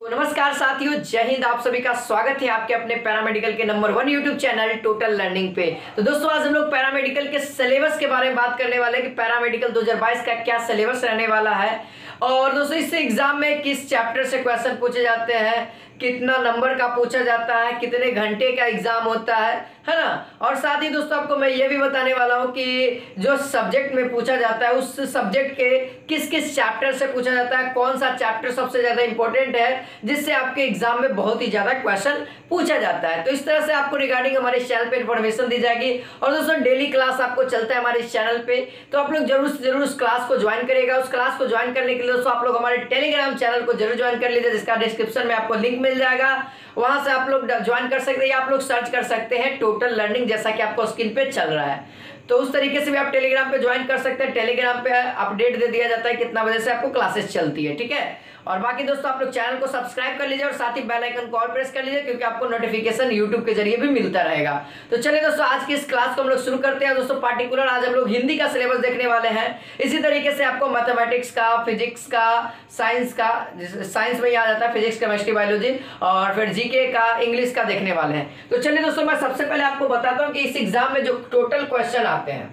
तो नमस्कार साथियों, जय हिंद। आप सभी का स्वागत है आपके अपने पैरामेडिकल के number 1 YouTube channel total learning पे। तो दोस्तों, आज हम लोग पैरामेडिकल के सिलेबस के बारे में बात करने वाले हैं कि पैरामेडिकल 2022 का क्या सिलेबस रहने वाला है। और दोस्तों, इससे एग्जाम में किस चैप्टर से क्वेश्चन पूछे जाते हैं, कितना नंबर का पूछा जाता है, कितने घंटे का एग्जाम होता है ना। और साथ ही दोस्तों, आपको मैं ये भी बताने वाला हूँ कि जो सब्जेक्ट में पूछा जाता है उस सब्जेक्ट के किस किस चैप्टर से पूछा जाता है, कौन सा चैप्टर सबसे ज्यादा इंपॉर्टेंट है जिससे आपके एग्जाम में बहुत ही ज्यादा क्वेश्चन पूछा जाता है। तो इस तरह से आपको रिगार्डिंग हमारे चैनल पे इन्फॉर्मेशन दी जाएगी। और दोस्तों, डेली क्लास आपको चलता है हमारे चैनल पे, तो आप लोग जरूर से जरूर उस क्लास को ज्वाइन करेगा। उस क्लास को ज्वाइन करने के लिए दोस्तों आप लोग हमारे टेलीग्राम चैनल को जरूर ज्वाइन कर लीजिए, जिसका डिस्क्रिप्शन में आपको लिंक मिल जाएगा। वहां से आप लोग ज्वाइन कर सकते हैं या आप लोग सर्च कर सकते हैं टोटल लर्निंग, जैसा कि आपको स्क्रीन पे चल रहा है। तो उस तरीके से भी आप टेलीग्राम पे ज्वाइन कर सकते हैं। टेलीग्राम पे अपडेट दे दिया जाता है कितना बजे से आपको क्लासेस चलती है, ठीक है। और बाकी दोस्तों, आप लोग चैनल को सब्सक्राइब कर लीजिए और साथ ही बेल आइकन को ऑल प्रेस कर लीजिए, क्योंकि आपको नोटिफिकेशन यूट्यूब के जरिए भी मिलता रहेगा। तो चलिए दोस्तों, आज की इस क्लास को हम लोग शुरू करते हैं। दोस्तों, पार्टिकुलर आज हम लोग हिंदी का सिलेबस देखने वाले हैं। इसी तरीके से आपको मैथमेटिक्स का, फिजिक्स का, साइंस का, साइंस में ही आ जाता है फिजिक्स, केमिस्ट्री, बायोलॉजी, और फिर जीके का, इंग्लिश का देखने वाले हैं। तो चलिए दोस्तों, मैं सबसे पहले आपको बताता हूँ कि इस एग्जाम में जो टोटल क्वेश्चन आते हैं,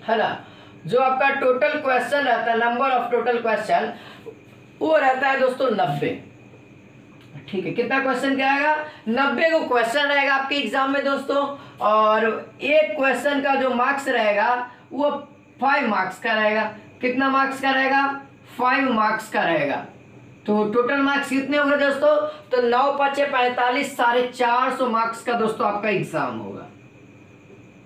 है ना, जो आपका टोटल क्वेश्चन रहता है, नंबर ऑफ टोटल क्वेश्चन, वो रहता है दोस्तों 90। ठीक है, कितना क्वेश्चन क्या आएगा? 90 को क्वेश्चन रहेगा आपके एग्जाम में दोस्तों। और एक क्वेश्चन का जो मार्क्स रहेगा वो 5 मार्क्स का रहेगा। कितना मार्क्स का रहेगा? 5 मार्क्स का रहेगा। तो टोटल मार्क्स कितने होंगे दोस्तों? तो 9 5 45, 450 मार्क्स का दोस्तों आपका एग्जाम होगा।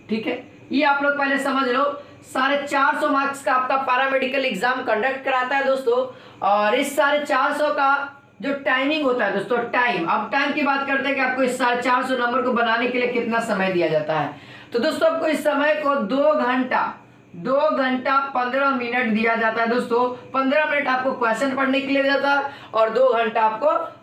ठीक है, ये आप लोग पहले समझ लो। 450 मार्क्स का आपका पैरामेडिकल एग्जाम कंडक्ट कराता है दोस्तों। और इस 450 का जो टाइमिंग होता है दोस्तों, अब टाइम की बात करते हैं कि आपको इस 450 नंबर को बनाने के लिए कितना समय दिया जाता है। तो दोस्तों, आपको इस समय को 2 घंटा 15 मिनट दिया जाता है दोस्तों। 15 मिनट आपको क्वेश्चन पढ़ने के लिए जाता है और 2 घंटा आपको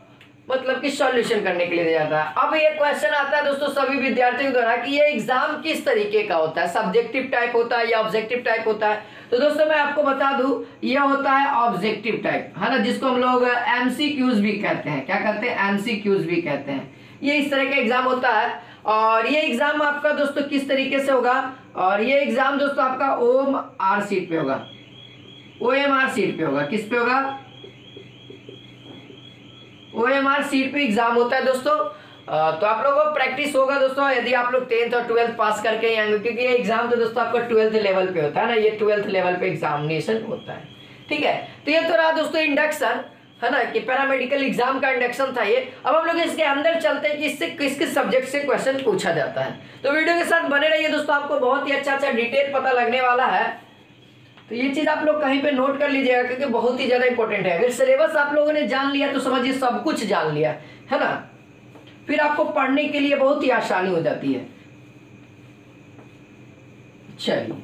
मतलब कि सॉल्यूशन करने के लिए दिया जाता है। अब ये क्वेश्चन आता है दोस्तों सभी विद्यार्थियों द्वारा कि ये एग्जाम किस तरीके का होता है, सब्जेक्टिव टाइप होता है या ऑब्जेक्टिव टाइप होता है। तो दोस्तों, मैं आपको बता दूं, ये होता है ऑब्जेक्टिव टाइप, है ना, जिसको हम लोग एमसीक्यूज भी कहते हैं। क्या कहते हैं? एमसीक्यूज भी कहते हैं। ये इस तरह का एग्जाम होता है। और ये एग्जाम आपका दोस्तों किस तरीके से होगा? और ये एग्जाम दोस्तों आपका OMR सीट पे होगा। OMR सीट पे होगा। किस पे होगा? OMR सीट पे एग्जाम होता है दोस्तों। तो आप लोगों को प्रैक्टिस होगा दोस्तों, यदि आप लोग 10th और 12th पास करके ही आएंगे, क्योंकि ये एग्जाम तो दोस्तों आपका 12th लेवल पे होता है ना, ये 12th लेवल पे एग्जामिनेशन होता है। ठीक है, तो ये तो रहा दोस्तों इंडक्शन, है ना, कि पैरामेडिकल एग्जाम का इंडक्शन था ये। अब हम लोग इसके अंदर चलते हैं कि इससे किस किस सब्जेक्ट से क्वेश्चन पूछा जाता है। तो वीडियो के साथ बने रहिए दोस्तों, आपको बहुत ही अच्छा डिटेल पता लगने वाला है। तो ये चीज आप लोग कहीं पे नोट कर लीजिएगा, क्योंकि बहुत ही ज्यादा इंपॉर्टेंट है। अगर सिलेबस आप लोगों ने जान लिया तो समझिए सब कुछ जान लिया, है ना। फिर आपको पढ़ने के लिए बहुत ही आसानी हो जाती है। चलिए,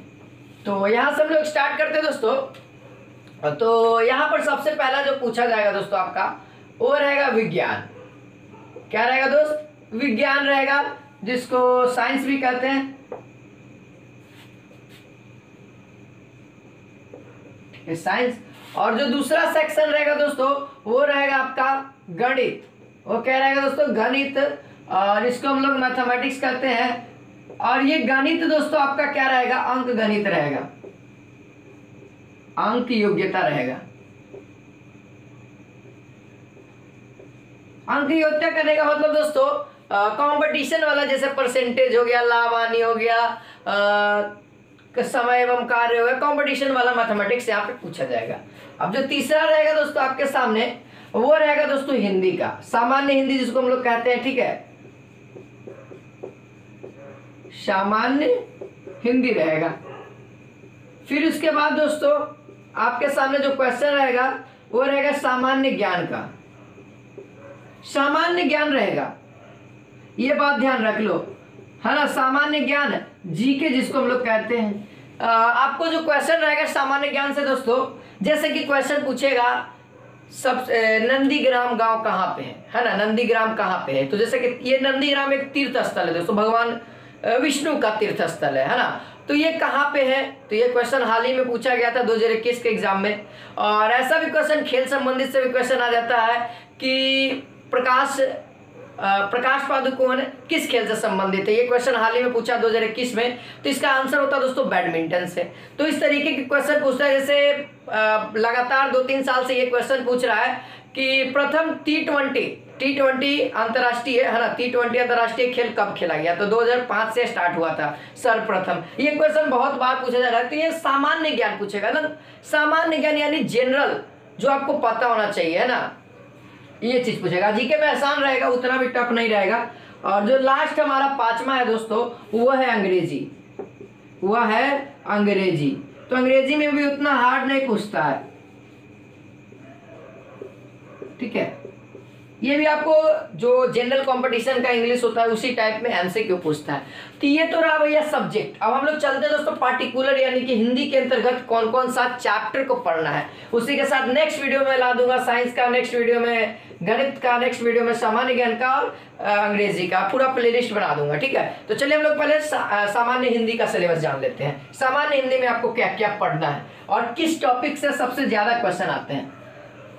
तो यहां से हम लोग स्टार्ट करते हैं दोस्तों। तो यहां पर सबसे पहला जो पूछा जाएगा दोस्तों आपका, वो रहेगा विज्ञान। क्या रहेगा दोस्त? विज्ञान रहेगा, जिसको साइंस भी कहते हैं। साइंस। और जो दूसरा सेक्शन रहेगा दोस्तों, वो रहेगा आपका गणित। वो क्या रहेगा दोस्तों? गणित। और इसको हम लोग मैथमेटिक्स कहते हैं। और ये गणित दोस्तों आपका क्या रहेगा? अंक गणित रहेगा, अंक योग्यता रहेगा। अंक योग्यता करने का मतलब दोस्तों कंपटीशन वाला, जैसे परसेंटेज हो गया, लाभ हानि हो गया, समय एवं कार्य होगा, कंपटीशन वाला मैथमेटिक्स यहाँ पे पूछा जाएगा। अब जो तीसरा रहेगा दोस्तों आपके सामने, वो रहेगा दोस्तों हिंदी का, सामान्य हिंदी जिसको हम लोग कहते हैं। ठीक है, सामान्य हिंदी रहेगा। फिर उसके बाद दोस्तों आपके सामने जो क्वेश्चन रहेगा वो रहेगा सामान्य ज्ञान का। सामान्य ज्ञान रहेगा, ये बात ध्यान रख लो, है ना। सामान्य ज्ञान, जीके जिसको हम लोग कहते हैं। आपको जो क्वेश्चन रहेगा सामान्य ज्ञान से दोस्तों, जैसे कि क्वेश्चन पूछेगा सब नंदीग्राम गांव कहाँ पे है ना, नंदीग्राम कहाँ पे है। तो जैसे कि ये नंदीग्राम एक तीर्थ स्थल है दोस्तों, भगवान विष्णु का तीर्थ स्थल है ना। तो ये कहाँ पे है? तो ये क्वेश्चन हाल ही में पूछा गया था 2021 के एग्जाम में। और ऐसा भी क्वेश्चन खेल संबंधित से भी क्वेश्चन आ जाता है कि प्रकाश पादुकोण किस खेल से संबंधित है। ये क्वेश्चन हाल ही में पूछा 2021 में, तो इसका आंसर होता है दोस्तों बैडमिंटन से। तो इस तरीके के क्वेश्चन पूछता है, जैसे लगातार 2-3 साल से ये क्वेश्चन पूछ रहा है कि प्रथम टी20 अंतर्राष्ट्रीय है ना, टी20 अंतर्राष्ट्रीय खेल कब खेला गया। तो 2005 से स्टार्ट हुआ था सर्वप्रथम। ये क्वेश्चन बहुत बार पूछा जा रहा है। तो ये सामान्य ज्ञान पूछेगा ना, सामान्य ज्ञान यानी जनरल, जो आपको पता होना चाहिए है ना, ये चीज पूछेगा। जीके में आसान रहेगा, उतना भी टफ नहीं रहेगा। और जो लास्ट हमारा 5वां है दोस्तों, वो है अंग्रेजी। तो अंग्रेजी में भी उतना हार्ड नहीं पूछता है, ठीक है। ये भी आपको जो जनरल कंपटीशन का इंग्लिश होता है उसी टाइप में एमसीक्यू पूछता है। तो ये तो रहा भैया सब्जेक्ट। अब हम लोग चलते हैं दोस्तों पार्टिकुलर, यानी कि हिंदी के अंतर्गत कौन कौन सा चैप्टर को पढ़ना है। उसी के साथ नेक्स्ट वीडियो में ला दूंगा साइंस का, नेक्स्ट वीडियो में गणित का, नेक्स्ट वीडियो में सामान्य ज्ञान का और अंग्रेजी का पूरा प्लेलिस्ट बना दूंगा, ठीक है। तो चलिए हम लोग पहले सामान्य हिंदी का सिलेबस जान लेते हैं। सामान्य हिंदी में आपको क्या क्या पढ़ना है और किस टॉपिक से सबसे ज्यादा क्वेश्चन आते हैं।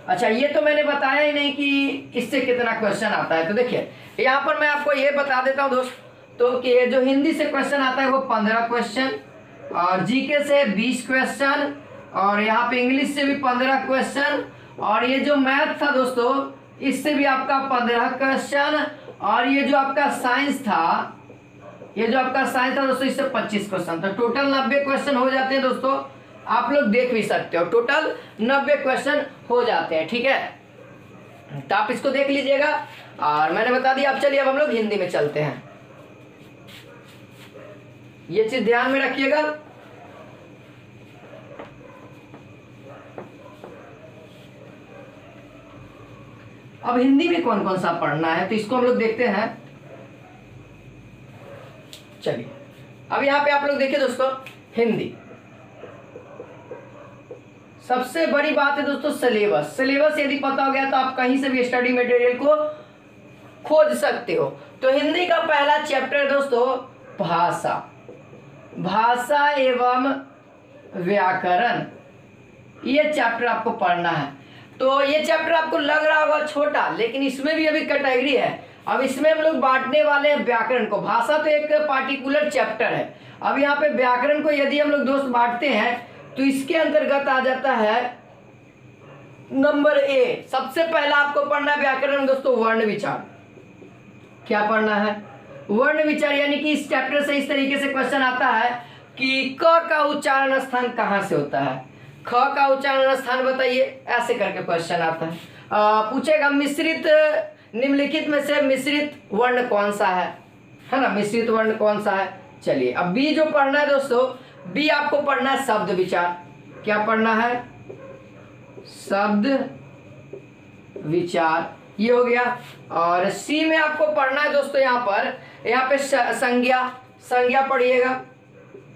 अच्छा, ये तो मैंने बताया ही नहीं कि इससे कितना क्वेश्चन आता है। तो देखिए यहाँ पर मैं आपको ये बता देता हूँ दोस्तों कि जो हिंदी से क्वेश्चन आता है वो 15 क्वेश्चन, और जीके से 20 क्वेश्चन, और यहाँ पे इंग्लिश से भी 15 क्वेश्चन, और ये जो मैथ था दोस्तों इससे भी आपका 15 क्वेश्चन, और ये जो आपका साइंस था दोस्तों इससे 25 क्वेश्चन। तो टोटल 90 क्वेश्चन हो जाते हैं दोस्तों। आप लोग देख भी सकते हो, टोटल 90 क्वेश्चन हो जाते हैं, ठीक है। तो आप इसको देख लीजिएगा और मैंने बता दिया। अब चलिए अब हम लोग हिंदी में चलते हैं, ये चीज ध्यान में रखिएगा। अब हिंदी में कौन कौन सा पढ़ना है तो इसको हम लोग देखते हैं। चलिए अब यहाँ पे आप लोग देखिए दोस्तों, हिंदी सबसे बड़ी बात है दोस्तों सिलेबस यदि पता हो गया तो आप कहीं से भी स्टडी मटेरियल को खोज सकते हो। तो हिंदी का पहला चैप्टर है दोस्तों भाषा एवं व्याकरण। ये चैप्टर आपको पढ़ना है। तो ये चैप्टर आपको लग रहा होगा छोटा, लेकिन इसमें भी अभी कैटेगरी है। अब इसमें हम लोग बांटने वाले हैं व्याकरण को। भाषा तो एक पार्टिकुलर चैप्टर है। अब यहाँ पे व्याकरण को यदि हम लोग दोस्त बांटते हैं तो इसके अंतर्गत आ जाता है नंबर ए। सबसे पहला आपको पढ़ना है व्याकरण दोस्तों, वर्ण विचार। क्या पढ़ना है? वर्ण विचार, यानी कि इस चैप्टर से इस तरीके से क्वेश्चन आता है कि क का उच्चारण स्थान कहाँ से होता है, ख का उच्चारण स्थान बताइए, ऐसे करके क्वेश्चन आता है। पूछेगा मिश्रित, निम्नलिखित में से मिश्रित वर्ण कौन सा है ना, मिश्रित वर्ण कौन सा है। चलिए अब बी जो पढ़ना है दोस्तों, बी आपको पढ़ना है शब्द विचार। क्या पढ़ना है? शब्द विचार, ये हो गया। और सी में आपको पढ़ना है दोस्तों यहाँ पे संज्ञा पढ़िएगा।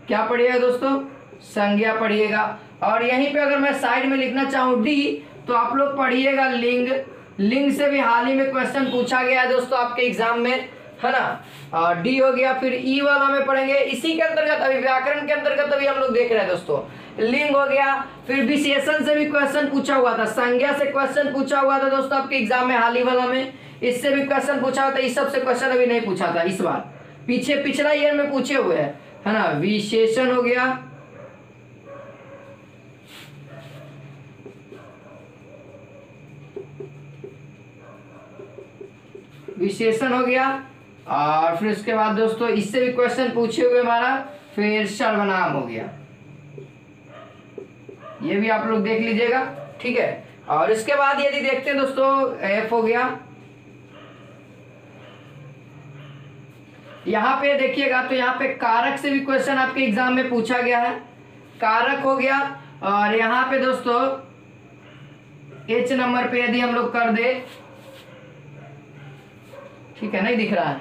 क्या पढ़िएगा दोस्तों? संज्ञा पढ़िएगा। और यहीं पे अगर मैं साइड में लिखना चाहूँ डी, तो आप लोग पढ़िएगा लिंग से भी हाल ही में क्वेश्चन पूछा गया है दोस्तों आपके एग्जाम में, है ना। और डी हो गया। फिर ई वाला में पढ़ेंगे इसी के अंतर्गत, अभी व्याकरण के अंतर्गत अभी हम लोग देख रहे हैं दोस्तों, लिंग हो गया। फिर विशेषण से भी क्वेश्चन पूछा हुआ था, संज्ञा से क्वेश्चन पूछा हुआ था दोस्तों आपके एग्जाम में हाल ही वाला में, इससे भी क्वेश्चन पूछा हुआ था। इस सबसे क्वेश्चन अभी नहीं पूछा था इस बार, पिछला ईयर में पूछे हुए हैं, है ना। विशेषण हो गया। विशेषण हो गया। और फिर उसके बाद दोस्तों इससे भी क्वेश्चन पूछे हुए हमारा, फिर सर्वनाम हो गया। ये भी आप लोग देख लीजिएगा, ठीक है। और इसके बाद यदि देखते हैं दोस्तों, एफ हो गया। यहाँ पे देखिएगा तो यहाँ पे कारक से भी क्वेश्चन आपके एग्जाम में पूछा गया है, कारक हो गया। और यहाँ पे दोस्तों एच नंबर पे यदि हम लोग कर दे, ठीक है, नहीं दिख रहा है,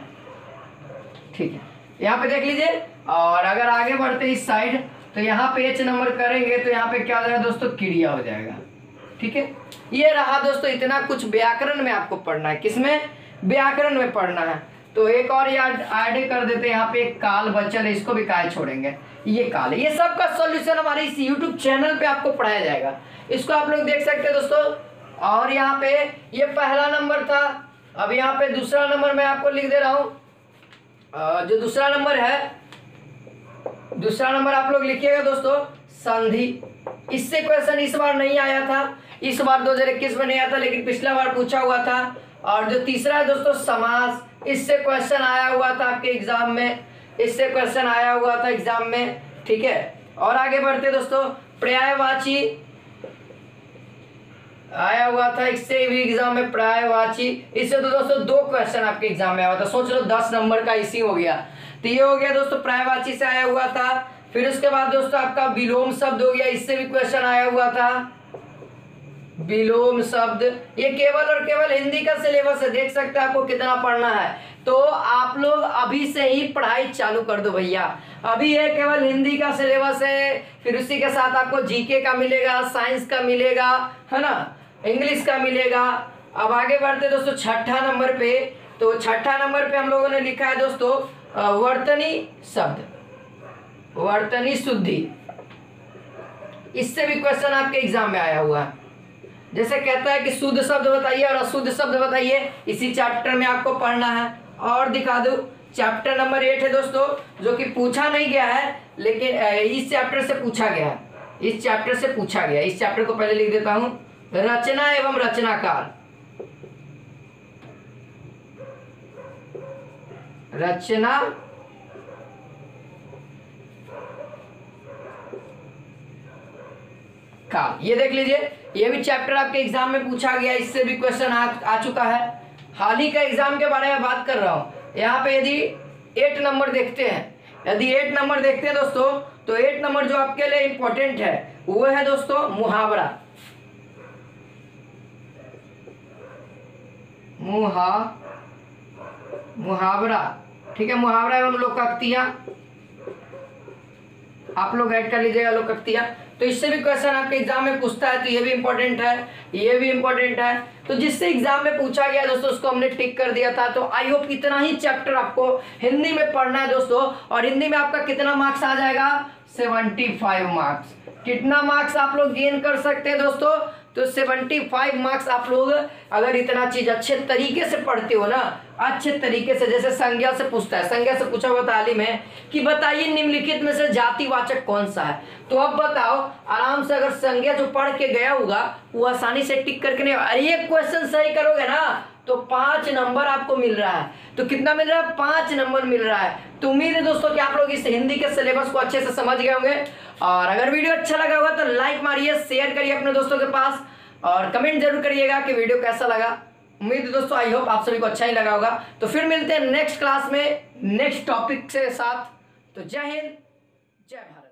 ठीक है, यहाँ पे देख लीजिए। और अगर आगे बढ़ते इस साइड तो यहाँ पे एच नंबर करेंगे तो यहाँ पे क्या हो जाएगा दोस्तों, क्रिया हो जाएगा, ठीक है। ये रहा दोस्तों, इतना कुछ व्याकरण में आपको पढ़ना है। किसमें? व्याकरण में पढ़ना है। तो एक और याद ऐड कर देते हैं, यहाँ पे एक काल बचल है, इसको भी काहे छोड़ेंगे, ये काल है। ये सब का सॉल्यूशन हमारे इस यूट्यूब चैनल पे आपको पढ़ाया जाएगा। इसको आप लोग देख सकते हैं दोस्तों, और यहाँ पे ये पहला नंबर था। अब यहाँ पे दूसरा नंबर मैं आपको लिख दे रहा हूँ। जो दूसरा नंबर है, दूसरा नंबर आप लोग लिखिएगा दोस्तों, संधि। इससे क्वेश्चन इस बार नहीं आया था, इस बार 2021 में नहीं आया था, लेकिन पिछला बार पूछा हुआ था। और जो तीसरा है दोस्तों, समास। इससे क्वेश्चन आया हुआ था आपके एग्जाम में, इससे क्वेश्चन आया हुआ था एग्जाम में, ठीक है। और आगे बढ़ते दोस्तों, पर्यायवाची आया हुआ था, इससे भी एग्जाम में पर्यायवाची। इससे तो दोस्तों 2 क्वेश्चन आपके एग्जाम में आया हुआ था, सोच लो 10 नंबर का इसी हो गया। तो ये हो गया दोस्तों, पर्यायवाची से आया हुआ था। फिर उसके बाद दोस्तों आपका विलोम शब्द हो गया, इससे भी क्वेश्चन आया हुआ था, विलोम शब्द। ये केवल और केवल हिंदी का सिलेबस है, देख सकते हैं आपको कितना पढ़ना है। तो आप लोग अभी से ही पढ़ाई चालू कर दो भैया, अभी ये केवल हिंदी का सिलेबस है। फिर उसी के साथ आपको जीके का मिलेगा, साइंस का मिलेगा, है ना, इंग्लिश का मिलेगा। अब आगे बढ़ते दोस्तों छठा नंबर पे। तो छठा नंबर पे हम लोगों ने लिखा है दोस्तों वर्तनी शब्द, वर्तनी शुद्धि। इससे भी क्वेश्चन आपके एग्जाम में आया हुआ है। जैसे कहता है कि शुद्ध शब्द बताइए और अशुद्ध शब्द बताइए, इसी चैप्टर में आपको पढ़ना है। और दिखा दूं, चैप्टर नंबर 8 है दोस्तों, जो कि पूछा नहीं गया है, लेकिन इस चैप्टर से पूछा गया है, इस चैप्टर से पूछा गया। इस चैप्टर को पहले लिख देता हूं, रचना एवं रचनाकार। रचना का, ये देख लीजिए, ये भी चैप्टर आपके एग्जाम में पूछा गया, इससे भी क्वेश्चन आ चुका है। हाल ही का एग्जाम के बारे में बात कर रहा हूं। यहाँ पे यदि 8 नंबर देखते हैं, यदि 8 नंबर देखते हैं दोस्तों, तो 8 नंबर जो आपके लिए इंपॉर्टेंट है वो है दोस्तों मुहावरा। मुहावरा, ठीक है, मुहावरा एवं लोकोक्तियां आप लोग ऐड कर लीजिएगा, लोकोक्तियां। तो इससे भी क्वेश्चन आपके एग्जाम में पूछता है, तो ये भी इंपॉर्टेंट है, ये भी इंपॉर्टेंट है। तो जिससे एग्जाम में पूछा गया दोस्तों, उसको हमने टिक कर दिया था। तो आई होप इतना ही चैप्टर आपको हिंदी में पढ़ना है दोस्तों। और हिंदी में आपका कितना मार्क्स आ जाएगा, 75 मार्क्स। कितना मार्क्स आप लोग गेन कर सकते हैं दोस्तों, तो 75 मार्क्स आप लोग अगर इतना चीज अच्छे तरीके से पढ़ते हो ना, अच्छे तरीके से। जैसे संज्ञा से पूछता है, संज्ञा से पूछा हुआ तालीम है कि बताइए निम्नलिखित में से जातिवाचक कौन सा है। तो अब बताओ, आराम से अगर संज्ञा जो पढ़ के गया होगा वो आसानी से टिक करके नहीं, अरे ये क्वेश्चन सही करोगे ना तो 5 नंबर आपको मिल रहा है। तो कितना मिल रहा है, 5 नंबर मिल रहा है। तो उम्मीद है दोस्तों कि आप लोग इस हिंदी के सिलेबस को अच्छे से समझ गए होंगे। और अगर वीडियो अच्छा लगा होगा तो लाइक मारिए, शेयर करिए अपने दोस्तों के पास, और कमेंट जरूर करिएगा कि वीडियो कैसा लगा। उम्मीद है दोस्तों, आई होप आप सभी को अच्छा ही लगा होगा। तो फिर मिलते हैं नेक्स्ट क्लास में नेक्स्ट टॉपिक के साथ। तो जय हिंद, जय भारत।